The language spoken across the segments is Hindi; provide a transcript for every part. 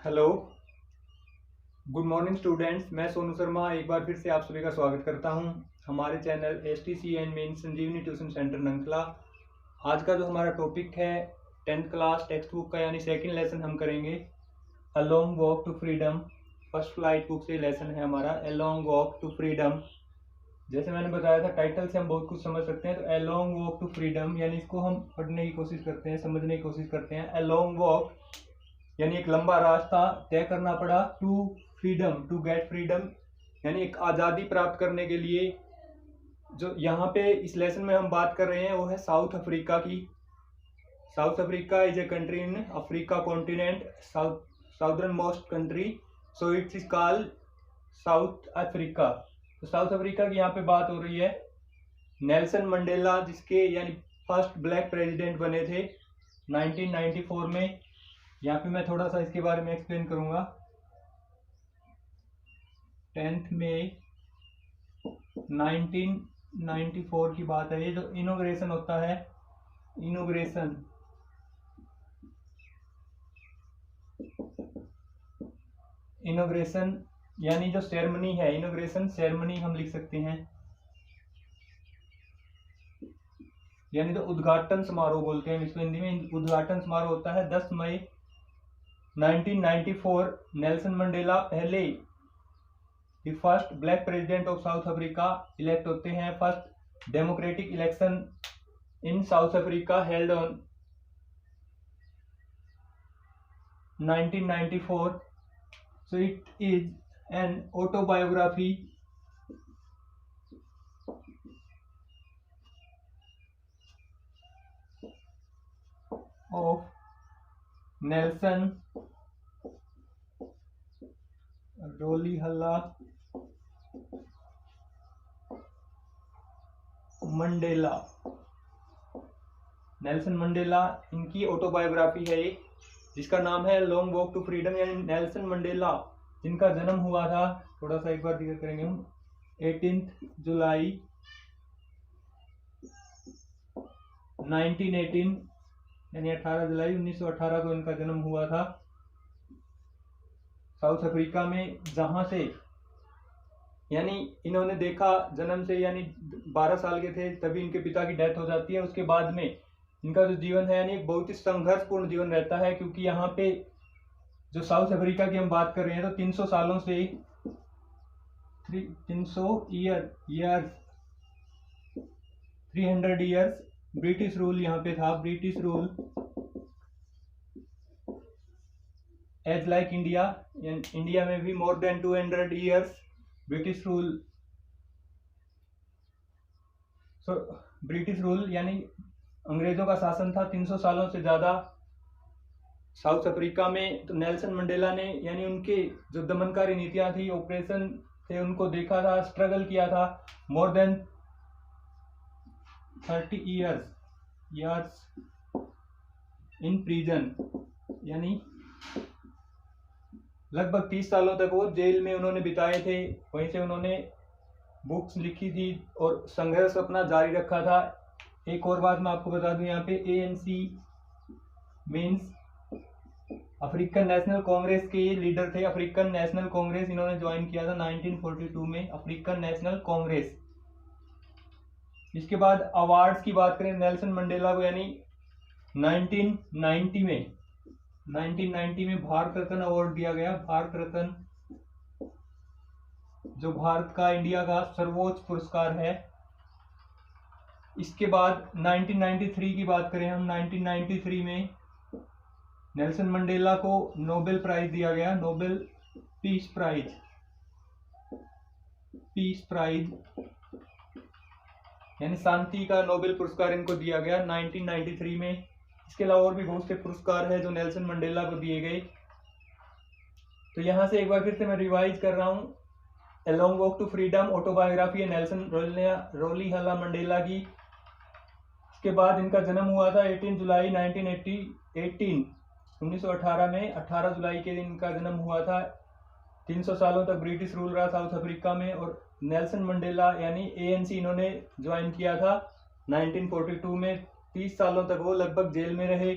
Hello, good morning students. मैं सोनू शर्मा एक बार फिर से आप सभी का स्वागत करता हूं हमारे channel STC and main Sanjeevani tuition centre Nangla. आज का जो हमारा टॉपिक है 10th क्लास टेक्स्ट बुक का यानी सेकंड लेसन हम करेंगे a long walk to freedom. First flight book से लेसन है हमारा a long walk to freedom. जैसे मैंने बताया था, टाइटल से हम बहुत कुछ समझ सकते हैं। तो a long walk to freedom यानी इसको हम पढ़ने की कोशिश करते हैं, समझने की कोशिश करते हैं। ए लॉन्ग वॉक यानी एक लंबा रास्ता तय करना पड़ा to freedom, to get freedom यानी एक आज़ादी प्राप्त करने के लिए। जो यहाँ पे इस लेसन में हम बात कर रहे हैं वो है साउथ अफ्रीका की। South Africa is a country in Africa continent, southern most country, so it's is called south Africa. तो साउथ अफ्रीका की यहाँ पे बात हो रही है। नेल्सन मंडेला, जिसके यानी फर्स्ट ब्लैक प्रेसिडेंट बने थे 1994 में। यहाँ पे मैं थोड़ा सा इसके बारे में एक्सप्लेन करूंगा। 10 मई 1994 की बात है। ये जो इनॉग्रेशन होता है, इनॉग्रेशन यानी जो सेरेमनी है, इनॉग्रेशन सेरेमनी हम लिख सकते हैं, यानी जो उद्घाटन समारोह बोलते हैं इसको हिंदी में। उद्घाटन समारोह होता है 10 मई 1994। नेल्सन मंडेला पहले the first black president of south Africa elect होते हैं। First democratic election in south Africa held on 1994। so it is an autobiography of Nelson Rolihlahla Mandela. Nelson Mandela इनकी ऑटोबायोग्राफी है ये, जिसका नाम है लॉन्ग वॉक टू फ्रीडम। यानी नेल्सन मंडेला जिनका जन्म हुआ था, थोड़ा सा एक बार जिक्र करेंगे हम, 18 जुलाई 1918 यानी 18 जुलाई 1918 को इनका जन्म हुआ था साउथ अफ्रीका में। जहां से यानी इन्होंने देखा जन्म से, यानी 12 साल के थे तभी इनके पिता की डेथ हो जाती है। उसके बाद में इनका जो जीवन है यानी बहुत ही संघर्षपूर्ण जीवन रहता है, क्योंकि यहाँ पे जो साउथ अफ्रीका की हम बात कर रहे हैं तो 300 सालों से 300 ईयर्स ब्रिटिश रूल यहाँ पे था। British rule as like India, India में भी more than 200 years British rule. So British rule यानी अंग्रेजों का शासन था 300 सालों से ज़्यादा साउथ अफ्रीका में। तो नेल्सन मंडेला ने यानी उनके जो दमनकारी नीतियां थी, ऑपरेशन थे, उनको देखा था, स्ट्रगल किया था। More than 30 years in prison, यानी लगभग 30 सालों तक वो जेल में उन्होंने बिताए थे। वहीं से उन्होंने बुक्स लिखी थी और संघर्ष अपना जारी रखा था। एक और बात मैं आपको बता दूं, यहाँ पे ANC means African national Congress के लीडर थे। अफ्रीकन नेशनल कांग्रेस इन्होंने ज्वाइन किया था 1942 में, अफ्रीकन नेशनल कांग्रेस। इसके बाद अवार्ड्स की बात करें नेल्सन मंडेला को, यानी 1990 में भारत रत्न अवार्ड दिया गया। भारत रत्न जो भारत का, इंडिया का सर्वोच्च पुरस्कार है। इसके बाद 1993 की बात करें हम, 1993 में नेल्सन मंडेला को नोबेल प्राइज दिया गया। नोबेल पीस प्राइज यानी शांति का नोबेल पुरस्कार इनको दिया गया 1993 में। इसके अलावा और भी बहुत से पुरस्कार है जो नेल्सन मंडेला को दिए गए। तो यहाँ से एक बार फिर से मैं रिवाइज कर रहा हूँ। A long walk to freedom autobiography है नेल्सन रोलिहला मंडेला की। इसके बाद इनका जन्म हुआ था 18 जुलाई 1918 में। 18 जुलाई के दिन इनका जन्म हुआ था। 300 सालों तक ब्रिटिश रूल रहा साउथ अफ्रीका में। और नेल्सन मंडेला यानी ANC इन्होंने ज्वाइन किया था 1942 में। 30 सालों तक वो लगभग जेल में रहे।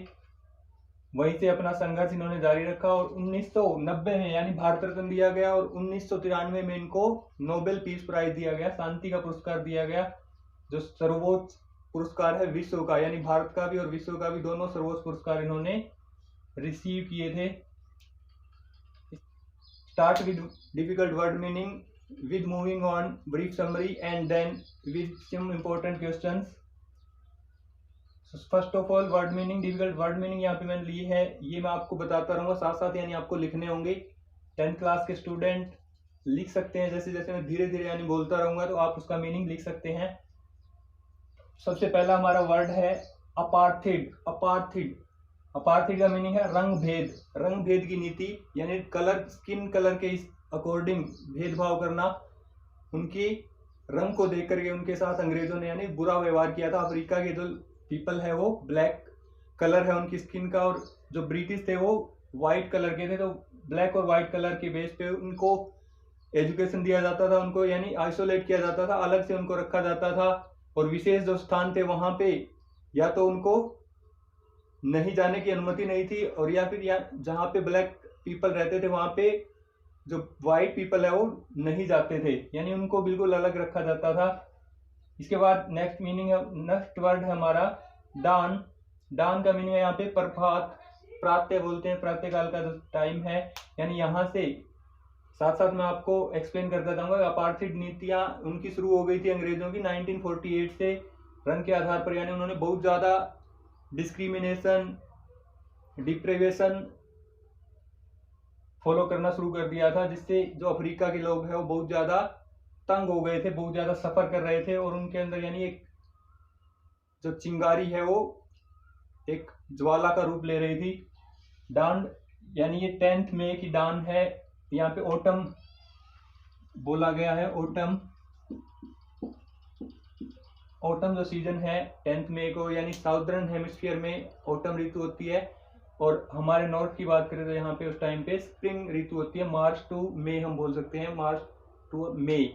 वहीं से अपना संघर्ष इन्होंने जारी रखा और 1990 में यानी भारत रत्न दिया गया और 1993 में इनको नोबेल पीस प्राइज दिया गया, शांति का पुरस्कार दिया गया, जो सर्वोच्च पुरस्कार है विश्व का, यानी भारत का भी और विश्व का भी दोनों सर्वोच्च पुरस्कार इन्होंने रिसीव किए थे। Start with difficult word meaning with moving on brief summary and then with some important questions. First of all word meaning, difficult word meaning यहाँ पे मैंने ली है, ये मैं आपको बताता रहूँगा साथ साथ, यानी आपको लिखने होंगे। 10th क्लास के स्टूडेंट लिख सकते हैं, जैसे जैसे मैं धीरे धीरे यानी बोलता रहूँगा तो आप उसका मीनिंग लिख सकते हैं। सबसे पहला हमारा वर्ड है अपार्थिड। अपार्थिड, अपार्थिड का मीनिंग है रंग भेद। रंग भेद की नीति, यानी कलर, स्किन कलर के इस अकॉर्डिंग भेदभाव करना, उनकी रंग को देख करके उनके साथ अंग्रेजों ने यानी बुरा व्यवहार किया था। अफ्रीका के जो पीपल है वो ब्लैक कलर है उनकी स्किन का, और जो ब्रिटिश थे वो वाइट कलर के थे, तो ब्लैक और वाइट कलर के बेस पे उनको एजुकेशन दिया जाता था, उनको यानी आइसोलेट किया जाता था, अलग से उनको रखा जाता था। और विशेष जो स्थान थे वहां पे या तो उनको नहीं जाने की अनुमति नहीं थी, और या फिर जहाँ पे ब्लैक पीपल रहते थे वहां पे जो वाइट पीपल है वो नहीं जाते थे, यानी उनको बिल्कुल अलग रखा जाता था। इसके बाद नेक्स्ट मीनिंग है, नेक्स्ट वर्ड है हमारा दान। दान का मीनिंग है यहाँ पे प्रभात, प्रातः बोलते हैं, प्रातः काल का जो टाइम है, यानी यहाँ से साथ साथ मैं आपको एक्सप्लेन करता जाऊंगा। अपार्थिड नीतियां उनकी शुरू हो गई थी अंग्रेजों की 1948 से, रंग के आधार पर, यानी उन्होंने बहुत ज़्यादा डिस्क्रिमिनेशन, डिप्रेवेशन फॉलो करना शुरू कर दिया था, जिससे जो अफ्रीका के लोग हैं वो बहुत ज़्यादा तंग हो गए थे, बहुत ज़्यादा सफ़र कर रहे थे, और उनके अंदर यानी एक जो चिंगारी है वो एक ज्वाला का रूप ले रही थी। डांड, यानी ये 10th मई की डांड है, यहाँ पे ओटम बोला गया है। ओटम, ओटम जो सीजन है 10th मई को, यानी साउदर्न हेमिस्फीयर में ओटम ऋतु होती है, और हमारे नॉर्थ की बात करें तो यहाँ पे उस टाइम पे स्प्रिंग ऋतु होती है। मार्च टू मई हम बोल सकते हैं, मार्च टू मई।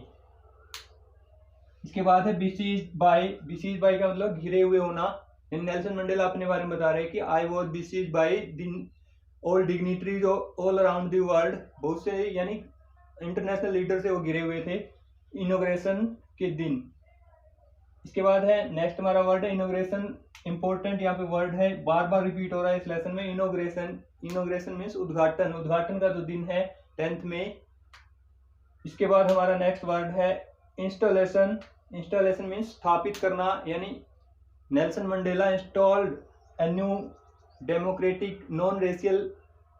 इसके बाद है बिसीज्ड बाय। बिसीज्ड बाय का मतलब घिरे हुए होना। नेल्सन मंडेला अपने बारे में बता रहे हैं कि I was besieged by all dignitaries all around the world. बहुत से यानी इंटरनेशनल लीडर से वो घिरे हुए थे इनॉग्रेशन के दिन। इसके बाद है नेक्स्ट हमारा वर्ड है इनॉग्रेशन। इंपॉर्टेंट यहाँ पे वर्ड है, बार बार रिपीट हो रहा है इस लेसन में। इनॉग्रेशन, इनॉग्रेशन मीन्स उद्घाटन। उद्घाटन का जो दिन है 10th मई। इसके बाद हमारा नेक्स्ट वर्ड है इंस्टॉलेशन। इंस्टॉलेशन मीन्स स्थापित करना, यानी Nelson Mandela installed a new democratic non racial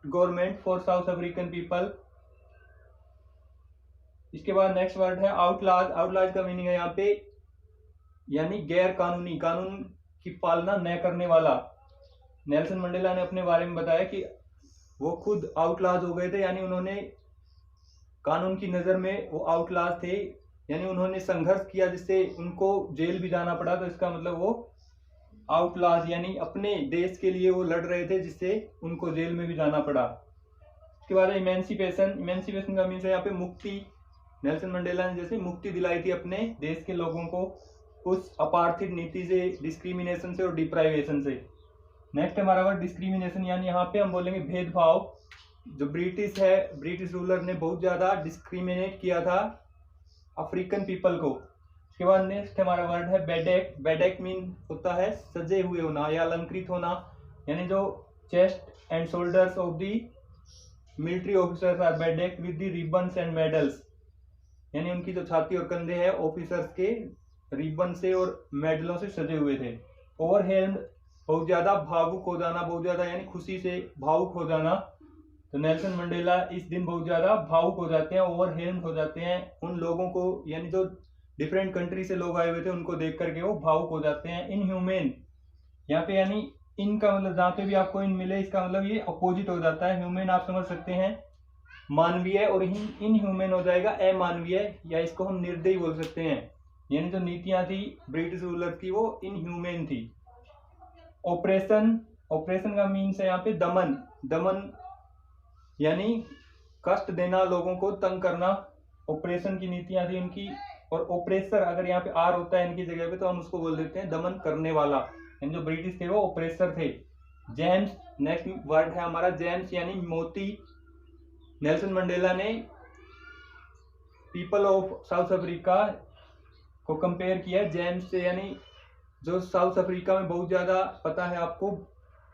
government for south African people. इसके बाद नेक्स्ट वर्ड है आउटलाज। आउटलाज का मीनिंग है यहाँ पे यानी गैर कानूनी, कानून की पालना न करने वाला। नेल्सन मंडेला ने अपने बारे में बताया कि वो खुद आउटलाज हो गए थे, यानी उन्होंने कानून की नज़र में वो आउटलाज थे, यानी उन्होंने संघर्ष किया जिससे उनको जेल भी जाना पड़ा, तो इसका मतलब वो आउटलाज यानी अपने देश के लिए वो लड़ रहे थे जिससे उनको जेल में भी जाना पड़ा। इसके बाद इमेंसिपेशन। इमेंसिपेशन का मीन्स है यहाँ पे मुक्ति। नेल्सन मंडेला ने जैसे मुक्ति दिलाई थी अपने देश के लोगों को उस अपार्थिड नीति से, डिस्क्रिमिनेशन से और डिप्राइवेशन से। नेक्स्ट हमारा वर्ड डिस्क्रिमिनेशन, यानी यहाँ पे हम बोलेंगे भेदभाव। जो ब्रिटिश है, ब्रिटिश रूलर ने बहुत ज़्यादा डिस्क्रिमिनेट किया था अफ्रीकन पीपल को। इसके बाद नेक्स्ट हमारा वर्ड है बेडेक। बेडेक मीन होता है सजे हुए होना या अलंकृत होना, यानी जो chest and shoulders of the military officers are bedecked with the ribbons and medals, यानी उनकी जो छाती और कंधे हैं ऑफिसर्स के रिबन से और मेडलों से सजे हुए थे। ओवरहेल्म्ड, बहुत ज़्यादा भावुक हो जाना, बहुत ज़्यादा यानी खुशी से भावुक हो जाना। तो नेल्सन मंडेला इस दिन बहुत ज़्यादा भावुक हो जाते हैं, ओवरहेल्म्ड हो जाते हैं। उन लोगों को, यानी जो डिफरेंट कंट्री से लोग आए हुए थे, उनको देख करके वो भावुक हो जाते हैं। इनह्यूमेन, यहाँ पे यानी इनका मतलब जहाँ पे भी आपको इन मिले इसका मतलब ये अपोजिट हो जाता है। ह्यूमन आप समझ सकते हैं मानवीय, और इनह्यूमन हो जाएगा अमानवीय, या इसको हम निर्दयी बोल सकते हैं। यानी जो नीतियाँ थी ब्रिटिश रूलर की वो इनह्यूमन थी। ऑपरेशन, ऑपरेशन का मीन्स है यहाँ पे दमन। दमन यानी कष्ट देना, लोगों को तंग करना, ऑपरेशन की नीतियाँ थी उनकी। और ऑपरेसर, अगर यहाँ पे आर होता है इनकी जगह पे तो हम उसको बोल देते हैं दमन करने वाला, यानी जो ब्रिटिश थे वो ऑपरेसर थे। जेम्स नेक्स्ट वर्ड है हमारा जेम्स यानी मोती। नेल्सन मंडेला ने पीपल ऑफ साउथ अफ्रीका को कंपेयर किया जेम्स से, यानी जो साउथ अफ्रीका में बहुत ज़्यादा पता है आपको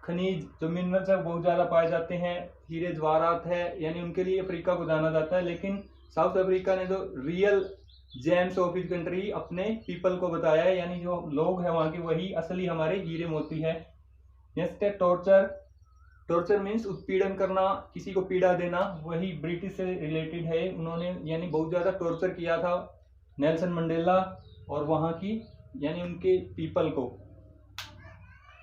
खनिज जो मिनरल्स है बहुत ज़्यादा पाए जाते हैं, हीरे जवाहरात है, यानी उनके लिए अफ्रीका को जाना जाता है। लेकिन साउथ अफ्रीका ने जो real James of his country अपने पीपल को बताया है, यानी जो लोग हैं वहाँ के वही असली हमारे हीरे मोती है। नेक्स्ट है टॉर्चर। टॉर्चर मीन्स उत्पीड़न करना, किसी को पीड़ा देना, वही ब्रिटिश से रिलेटेड है। उन्होंने यानी बहुत ज़्यादा टॉर्चर किया था नेल्सन मंडेला और वहाँ की यानी उनके पीपल को।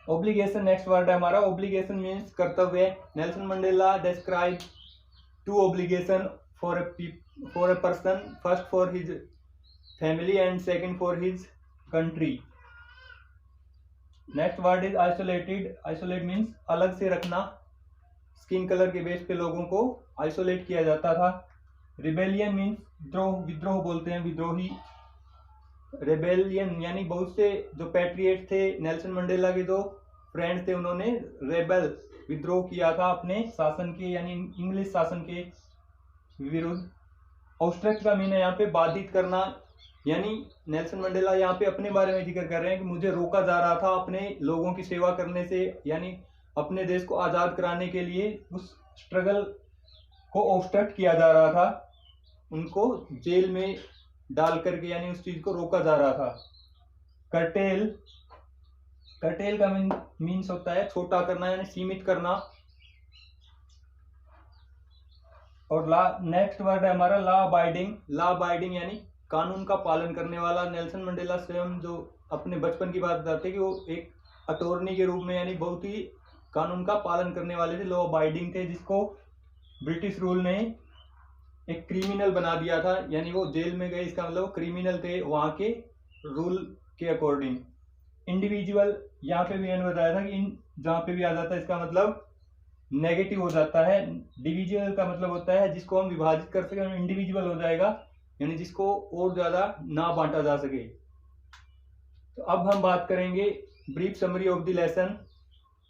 ओब्लिगेशन नेक्स्ट वर्ड है हमारा। ओब्लिगेशन मीन्स कर्तव्य। Nelson Mandela describe to obligation for a person, first for his family and second for his country. Next word is isolated. Isolate means अलग से रखना, स्किन कलर के बेस पे लोगों को आइसोलेट किया जाता था। रिबेलियन मीन्स विद्रोह, विद्रोह बोलते हैं विद्रोही। रेबेलियन यानी बहुत से जो पैट्रियट थे नेल्सन मंडेला के जो फ्रेंड थे उन्होंने रेबल विद्रोह किया था अपने शासन के यानी इंग्लिश शासन के विरुद्ध। ऑब्स्ट्रक्ट का मीन है यहाँ पे बाधित करना, यानी नेल्सन मंडेला यहाँ पे अपने बारे में जिक्र कर रहे हैं कि मुझे रोका जा रहा था अपने लोगों की सेवा करने से, यानी अपने देश को आज़ाद कराने के लिए उस स्ट्रगल को ऑब्स्ट्रक्ट किया जा रहा था, उनको जेल में डाल करके यानी उस चीज को रोका जा रहा था। कर्टेल, कर्टेल का मीन्स होता है छोटा करना यानी सीमित करना। और ला नेक्स्ट वर्ड है हमारा लॉ अबाइडिंग। लॉ अबाइडिंग यानी कानून का पालन करने वाला। नेल्सन मंडेला स्वयं जो अपने बचपन की बात बताते कि वो एक अटॉर्नी के रूप में यानी बहुत ही कानून का पालन करने वाले थे, लॉ अबाइडिंग थे, जिसको ब्रिटिश रूल ने एक क्रिमिनल बना दिया था, यानी वो जेल में गए इसका मतलब क्रिमिनल थे वहाँ के रूल के अकॉर्डिंग। इंडिविजुअल यहाँ पे भी मैंने बताया था कि इन जहाँ पे भी आ जाता है इसका मतलब नेगेटिव हो जाता है। डिविजुअल का मतलब होता है जिसको हम विभाजित कर सके, इंडिविजुअल हो जाएगा यानी जिसको और ज्यादा ना बांटा जा सके। तो अब हम बात करेंगे brief summary of the lesson.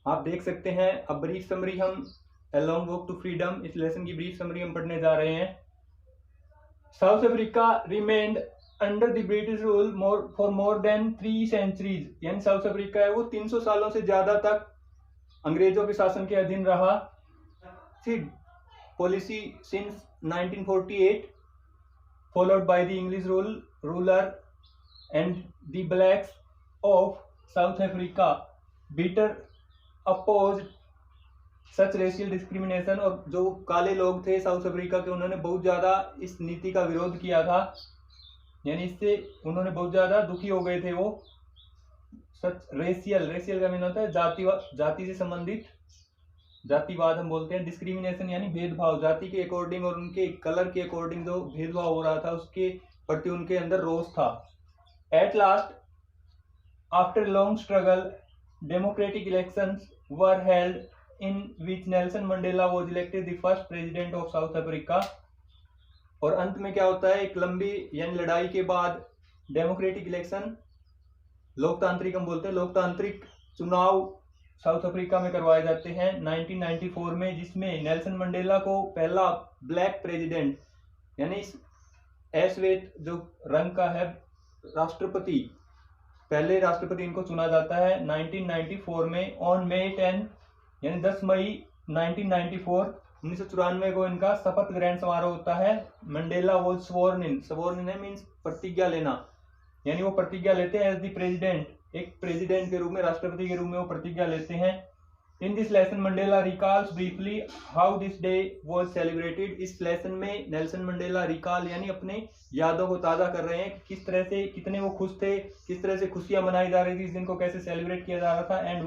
आप देख सकते हैं अब ब्रीफ समरी हम A Long Walk to Freedom इस लेसन की ब्रीफ समरी हम पढ़ने जा रहे हैं। South Africa remained under the British rule for more than 3 centuries, यानी साउथ अफ्रीका है वो 300 सालों से ज्यादा तक अंग्रेजों के शासन के अधीन रहा। Policy since 1948 followed by the English ruler and the blacks of South Africa bitter opposed such racial discrimination. और जो काले लोग थे साउथ अफ्रीका के उन्होंने बहुत ज़्यादा इस नीति का विरोध किया था, यानी इससे उन्होंने बहुत ज़्यादा दुखी हो गए थे वो। सच रेशियल, रेशियल का मीन होता है जाति से संबंधित, जातिवाद हम बोलते हैं। डिस्क्रिमिनेशन यानी भेदभाव, जाति के अकॉर्डिंग और उनके कलर के अकॉर्डिंग जो भेदभाव हो रहा था उसके प्रति उनके अंदर रोष था। At last after long struggle democratic elections were held in which Nelson Mandela was elected the first president of South Africa। और अंत में क्या होता है, एक लंबी यानी लड़ाई के बाद डेमोक्रेटिक इलेक्शन, लोकतांत्रिक हम बोलते हैं, लोकतांत्रिक चुनाव साउथ अफ्रीका में करवाए जाते हैं 1994 में, जिसमें नेल्सन मंडेला को पहला ब्लैक प्रेसिडेंट यानी श्वेत जो रंग का है राष्ट्रपति, पहले राष्ट्रपति इनको चुना जाता है 1994 में। ऑन May 10 यानी 10 मई 1994 को इनका शपथ ग्रहण समारोह होता है। Mandela was sworn in, sworn in means प्रतिज्ञा लेना, यानी वो प्रतिज्ञा लेते हैं एज द प्रेसिडेंट, एक प्रेसिडेंट के रूप में, राष्ट्रपति के रूप में वो प्रतिज्ञा लेते हैं। In this lesson Mandela recalls briefly how this day was celebrated. इस लेसन में नेल्सन मंडेला रिकॉल यानी अपने यादों को ताज़ा कर रहे हैं, किस तरह से कितने वो खुश थे, किस तरह से खुशियां मनाई जा रही थी, इस दिन को कैसे सेलिब्रेट किया जा रहा था, and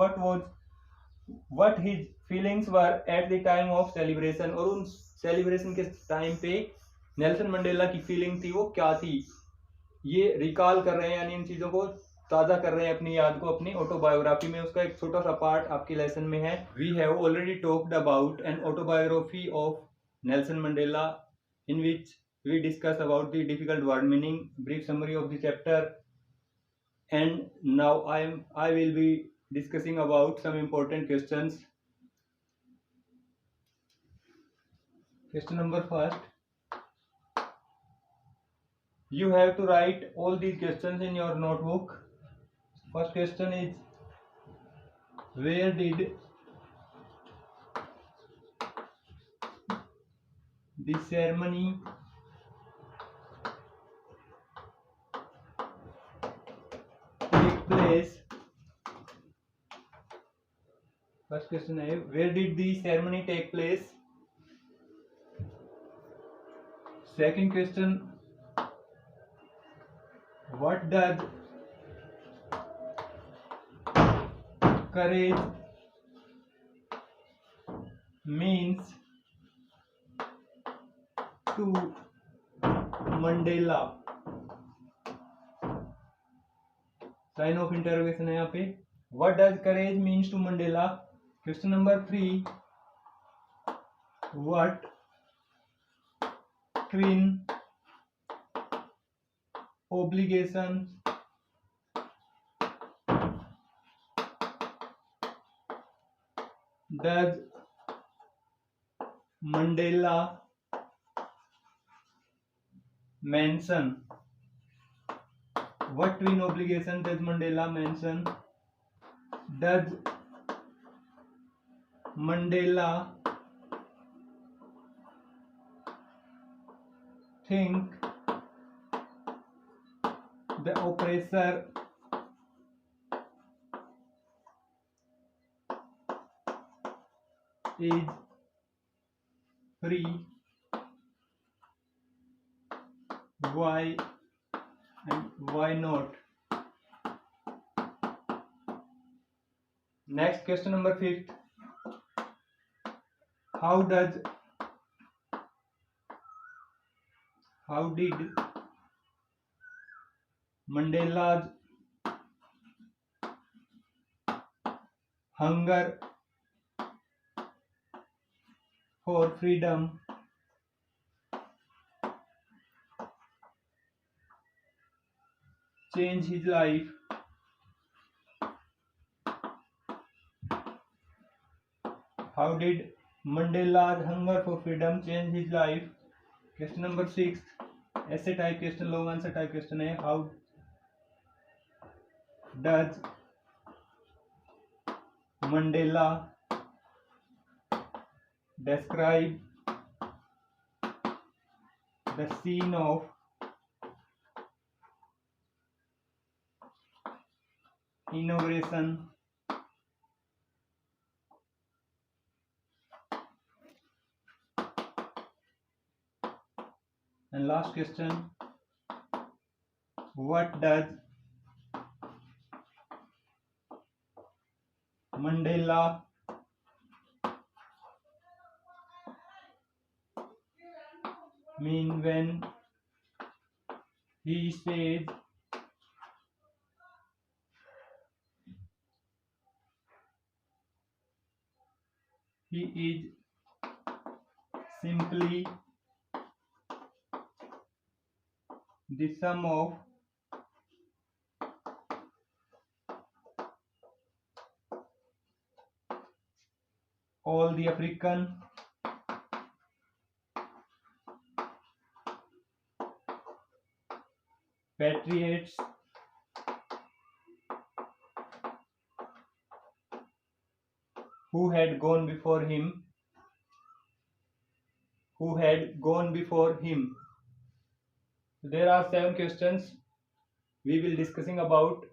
what his feelings were at the time of celebration। और उन सेलिब्रेशन के टाइम पे नेल्सन मंडेला की फीलिंग थी वो क्या थी, ये रिकॉल कर रहे हैं यानी इन चीज़ों को ताज़ा कर रहे हैं अपनी याद को अपनी ऑटोबायोग्राफी में। उसका एक छोटा सा पार्ट आपके लेसन में है। We have already talked about an autobiography of Nelson Mandela in which we discuss about the difficult word meaning, brief summary of the chapter, and now I will be discussing about some important questions Question number first. You have to write all these questions in your notebook. First question is, where did the ceremony take place? First question is, where did the ceremony take place? Second question, what does courage means to Mandela? Sign of interrogation है यहाँ पे. What does courage means to Mandela? Question number 3. What twin obligations does Mandela mention? What twin obligation does Mandela mention? Does Mandela think the oppressor is free? Why and why not? Next, question number 5. How did Mandela's hunger for freedom change his life? How did Mandela's hunger for freedom change his life? Question number 6. Essay type question, long answer type question है. How does Mandela describe the scene of inauguration? And last question, what does Mandela mean when he says he is simply the sum of all the African patriots who had gone before him? There are 7 questions we will discussing about.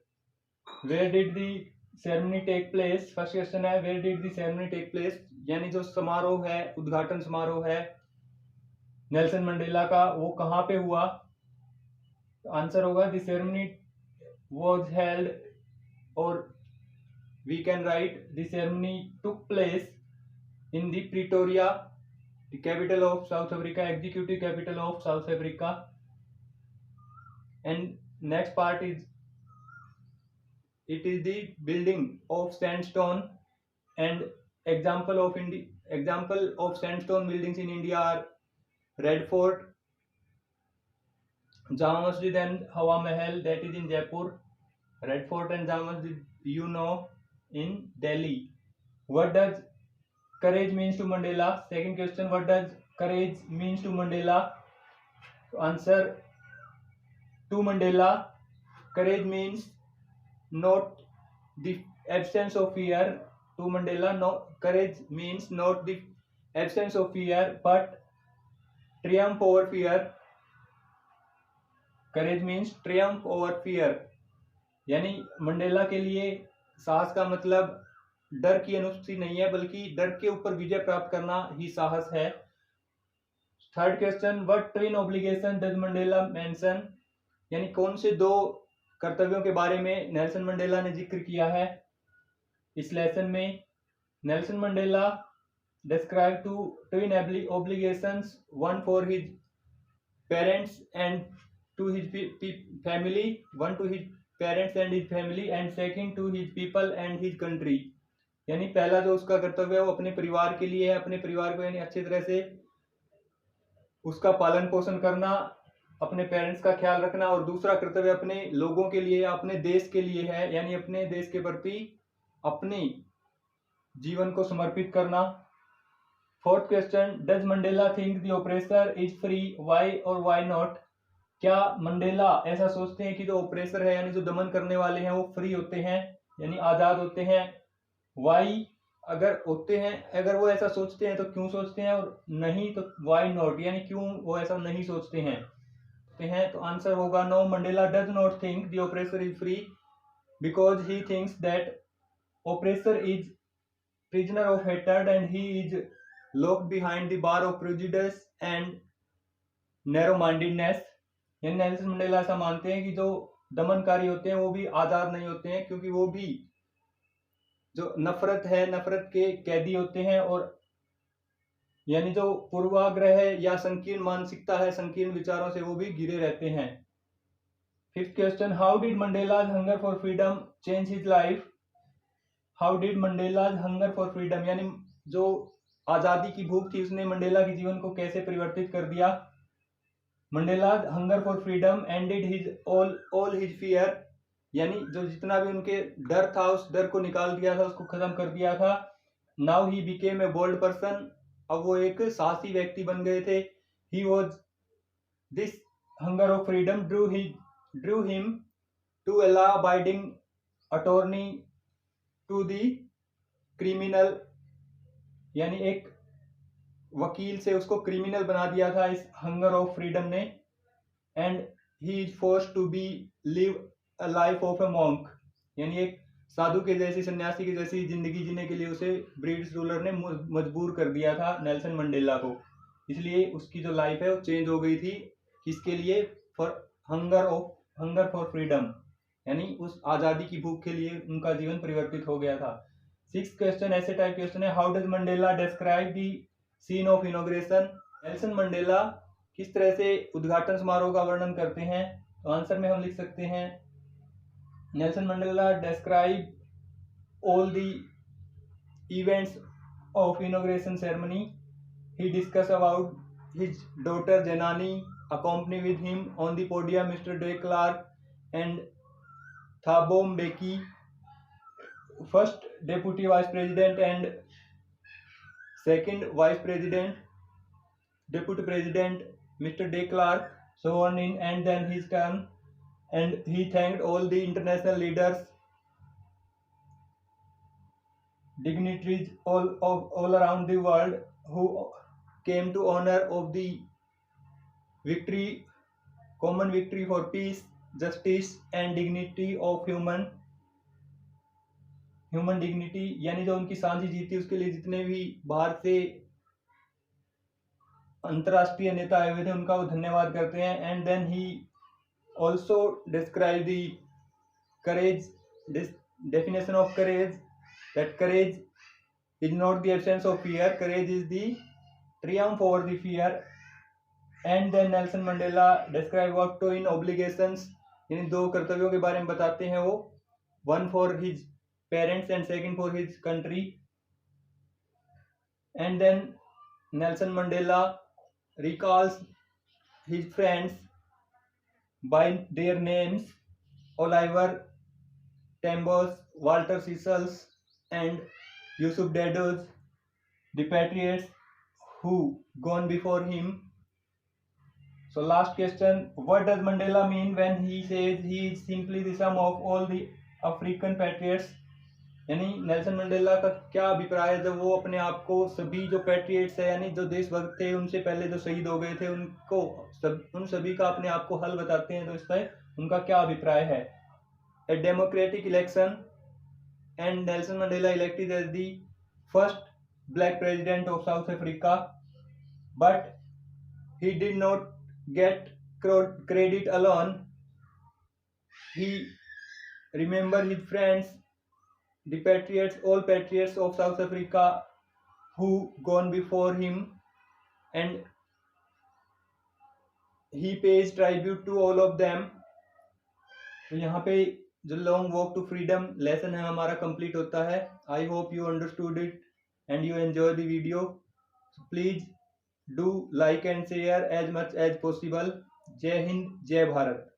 Where did the ceremony take place? First question है, where did the ceremony take place? यानी जो समारोह है, उद्घाटन समारोह है नेल्सन मंडेला का, वो कहाँ पे हुआ? आंसर होगा the ceremony was held, or we can write the ceremony took place in the Pretoria, the capital of South Africa, executive capital of South Africa. And next part is, it is the building of sandstone, and example of sandstone buildings in India are Red Fort, Jama Masjid and Hawa Mahal, that is in Jaipur. Red Fort and Jama Masjid, you know, in Delhi. What does courage means to Mandela? Second question, what does courage means to Mandela? So answer, to Mandela, courage means not the absence of fear. To Mandela, no, courage means not the absence of fear but triumph over fear. Courage means triumph over fear. यानी मंडेला के लिए साहस का मतलब डर की अनुपस्थिति नहीं है, बल्कि डर के ऊपर विजय प्राप्त करना ही साहस है। Third question, what twin obligation does Mandela mention? यानी कौन से दो कर्तव्यों के बारे में नेल्सन मंडेला ने जिक्र किया है इस लेसन में? Nelson Mandela describe two twin obligations, one for his parents and to his family, one to his parents and his family and second to his people and his country. यानी पहला जो उसका कर्तव्य है वो अपने परिवार के लिए है, अपने परिवार को यानी अच्छी तरह से उसका पालन पोषण करना, अपने पेरेंट्स का ख्याल रखना, और दूसरा कर्तव्य अपने लोगों के लिए, अपने देश के लिए है, यानी अपने देश के प्रति अपने जीवन को समर्पित करना। Fourth question, does Mandela think the oppressor is free, why और वाई नॉट? क्या मंडेला ऐसा सोचते हैं कि जो ऑपरेसर है यानी जो दमन करने वाले हैं वो फ्री होते हैं यानी आजाद होते हैं? वाई, अगर होते हैं, अगर वो ऐसा सोचते हैं तो क्यों सोचते हैं, और नहीं तो वाई नॉट यानी क्यों वो ऐसा नहीं सोचते हैं? तो आंसर होगा no, Mandela does not think the oppressor is free because he thinks that oppressor is prisoner of hatred and he is locked behind the bar of prejudice and narrow mindedness. यानी नेल्सन मंडेला ऐसा मानते हैं कि जो दमनकारी होते हैं वो भी आजाद नहीं होते हैं, क्योंकि वो भी जो नफरत है, नफरत के कैदी होते हैं, और यानी जो पूर्वाग्रह है या संकीर्ण मानसिकता है, संकीर्ण विचारों से वो भी घिरे रहते हैं। Fifth question, how did Mandela's hunger for freedom change his life? How did Mandela's hunger for freedom, यानी जो आजादी की भूख थी उसने मंडेला के जीवन को कैसे परिवर्तित कर दिया? Mandela's hunger for freedom ended his all his fear, यानी जो जितना भी उनके डर था उस डर को निकाल दिया था, उसको खत्म कर दिया था। Now he became a bold person, अब वो एक साहसी व्यक्ति बन गए थे। He was this hunger of freedom drew him to a law abiding attorney to the criminal, यानी एक वकील से उसको क्रिमिनल बना दिया था इस हंगर ऑफ फ्रीडम ने। And he is forced to be live a life of a monk, यानी एक साधु के जैसी, सन्यासी के जैसी जिंदगी जीने के लिए उसे ब्रिटिश रूलर ने मजबूर कर दिया था नेल्सन मंडेला को। इसलिए उसकी जो लाइफ है वो चेंज हो गई थी, किसके लिए? फॉर हंगर फॉर फ्रीडम, यानी उस आजादी की भूख के लिए उनका जीवन परिवर्तित हो गया था। सिक्स्थ क्वेश्चन ऐसे टाइप क्वेश्चन है, how does Mandela describe the scene of inauguration? Nelson Mandela किस तरह से उद्घाटन समारोह का वर्णन करते हैं? तो आंसर में हम लिख सकते हैं, Nelson Mandela describe all the events of inauguration ceremony. He discuss about his daughter Zenani, accompany with him on the podium Mr. De Klerk and Thabo Mbeki, first deputy vice president and second vice president, deputy president Mr. De Klerk sworn in and then his turn, and he thanked all the international leaders, dignitaries all around the world who came to honor of the common victory for peace, justice and dignity of human dignity, यानी जो उनकी सांझी जीत थी उसके लिए जितने भी बाहर से अंतरराष्ट्रीय नेता आए हुए थे उनका वो धन्यवाद करते हैं। And then he also describe the courage, definition of courage, that courage is not the absence of fear, courage is the triumph over the fear. And then Nelson Mandela describe what twin obligations, यानी दो कर्तव्यों के बारे में बताते हैं वो, one for his parents and second for his country. And then Nelson Mandela recalls his friends by their names, Oliver Tambos, Walter Cecil and Yusuf Dados, the patriots who gone before him. So last question, what does Mandela mean when he says he is simply the sum of all the African patriots? यानी नेल्सन मंडेला का क्या अभिप्राय है जब वो अपने आप को सभी जो पैट्रियट्स है यानी जो देशभक्त थे उनसे पहले जो शहीद हो गए थे उन सभी का अपने आप को हल बताते हैं, तो इस पर उनका क्या अभिप्राय है? A democratic election and Nelson Mandela elected as the first black president of South Africa, but he did not get credit alone. He remembered his friends, the patriots, all patriots of South Africa who gone before him, and he pays tribute to all of them. तो यहाँ पे जो long walk to freedom lesson है हमारा कंप्लीट होता है. I hope you understood it and you enjoy the video. Please do like and share as much as possible. जय हिंद, जय भारत.